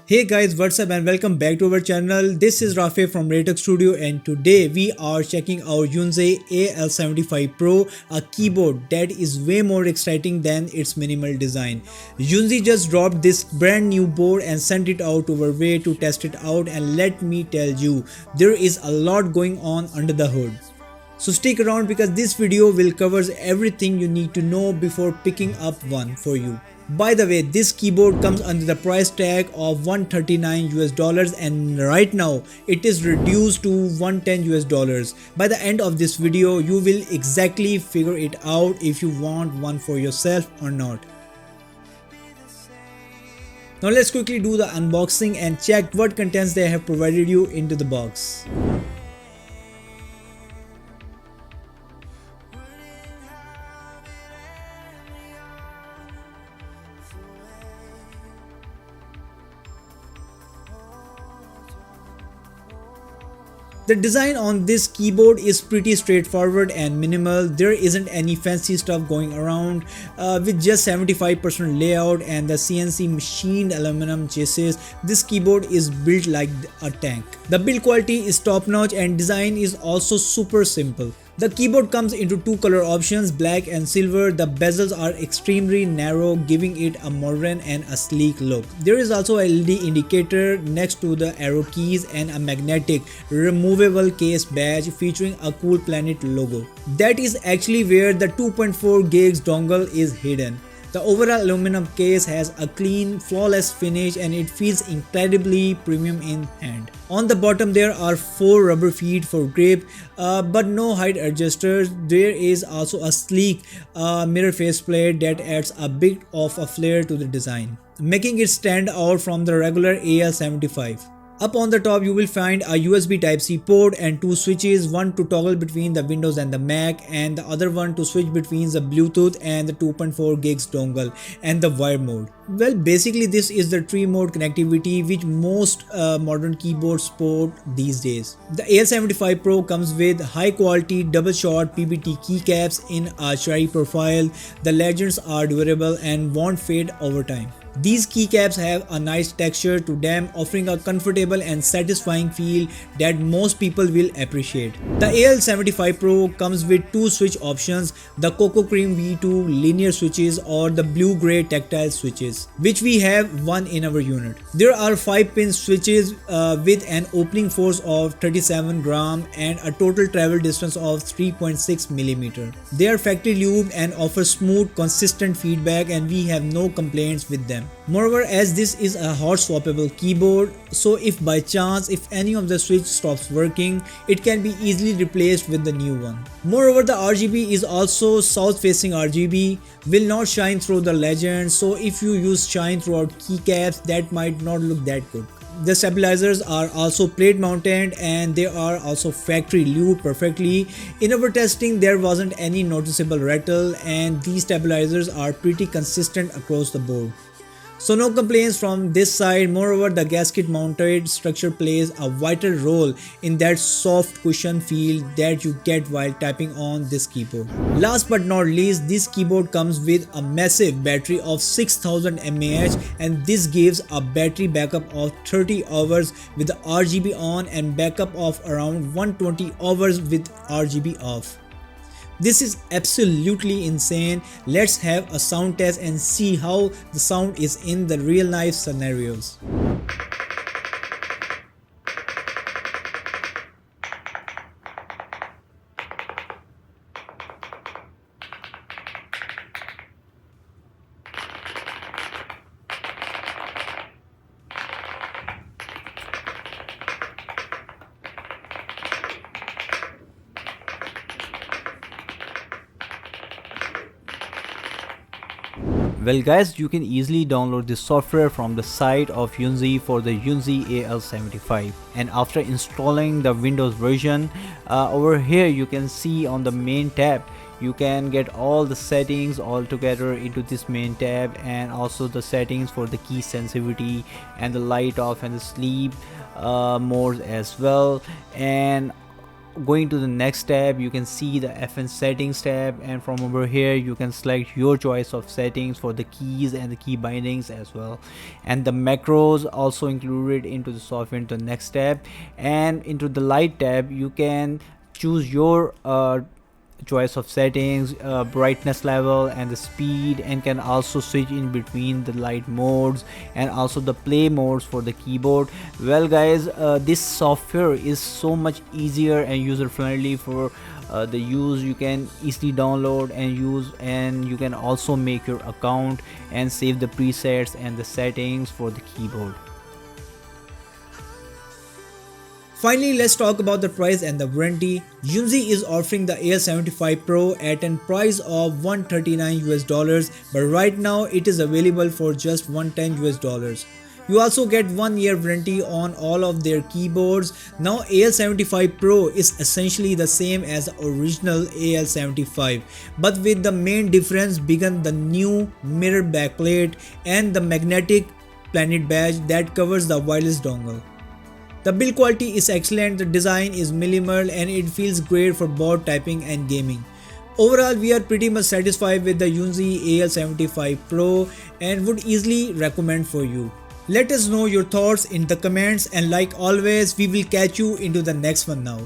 Hey guys, what's up and welcome back to our channel. This is Rafe from Raytech Studio and today we are checking out Yunzii AL75 Pro, a keyboard that is way more exciting than its minimal design. Yunzii just dropped this brand new board and sent it out our way to test it out, and let me tell you, there is a lot going on under the hood. So stick around because this video will cover everything you need to know before picking up one for you. By the way, this keyboard comes under the price tag of 139 US dollars, and right now it is reduced to 110 US dollars. By the end of this video, you will exactly figure it out if you want one for yourself or not. Now let's quickly do the unboxing and check what contents they have provided you into the box. The design on this keyboard is pretty straightforward and minimal. There isn't any fancy stuff going around, with just 75% layout and the CNC machined aluminum chassis. This keyboard is built like a tank. The build quality is top notch and design is also super simple. The keyboard comes into two color options, black and silver. The bezels are extremely narrow, giving it a modern and a sleek look. There is also a LED indicator next to the arrow keys and a magnetic removable case badge featuring a Cool Planet logo. That is actually where the 2.4 gigs dongle is hidden. The overall aluminum case has a clean, flawless finish and it feels incredibly premium in hand. On the bottom there are 4 rubber feet for grip, but no height adjusters. There is also a sleek mirror faceplate that adds a bit of a flair to the design, making it stand out from the regular AL75. Up on the top you will find a USB Type-C port and 2 switches, one to toggle between the Windows and the Mac and the other one to switch between the Bluetooth and the 2.4 gigs dongle and the wire mode. Well, basically this is the 3 mode connectivity which most modern keyboards support these days. The AL75 Pro comes with high quality double shot PBT keycaps in a cherry profile. The legends are durable and won't fade over time. These keycaps have a nice texture to them, offering a comfortable and satisfying feel that most people will appreciate. The AL75 Pro comes with 2 switch options, the Cocoa Cream V2 linear switches or the Blue-Gray tactile switches, which we have one in our unit. There are 5-pin switches with an opening force of 37 gram and a total travel distance of 3.6 millimeter. They are factory lubed and offer smooth, consistent feedback, and we have no complaints with them. Moreover, as this is a hot swappable keyboard, so if by chance if any of the switch stops working, it can be easily replaced with the new one. Moreover, the RGB is also south facing RGB, will not shine through the legend, so if you use shine throughout keycaps that might not look that good. The stabilizers are also plate mounted and they are also factory lubed perfectly. In our testing there wasn't any noticeable rattle and these stabilizers are pretty consistent across the board. So no complaints from this side. Moreover, the gasket mounted structure plays a vital role in that soft cushion feel that you get while typing on this keyboard. Last but not least, this keyboard comes with a massive battery of 6000 mAh and this gives a battery backup of 30 hours with the RGB on and backup of around 120 hours with RGB off. This is absolutely insane. Let's have a sound test and see how the sound is in the real life scenarios. Well guys, you can easily download this software from the site of Yunzii for the Yunzii AL75, and after installing the Windows version, over here you can see on the main tab you can get all the settings all together into this main tab, and also the settings for the key sensitivity and the light off and the sleep modes as well. And going to the next tab, you can see the FN settings tab, and from over here you can select your choice of settings for the keys and the key bindings as well, and the macros also included into the software into the next tab. And into the light tab you can choose your choice of settings, brightness level and the speed, and can also switch in between the light modes and also the play modes for the keyboard. Well guys, this software is so much easier and user friendly for the use. You can easily download and use, and you can also make your account and save the presets and the settings for the keyboard. Finally, let's talk about the price and the warranty. Yunzii is offering the AL75 Pro at a price of $139 but right now it is available for just $110. You also get 1 year warranty on all of their keyboards. Now AL75 Pro is essentially the same as the original AL75, but with the main difference being the new mirror backplate and the magnetic planet badge that covers the wireless dongle. The build quality is excellent, the design is minimal and it feels great for both typing and gaming. Overall, we are pretty much satisfied with the Yunzii AL75 Pro and would easily recommend for you. Let us know your thoughts in the comments, and like always, we will catch you into the next one now.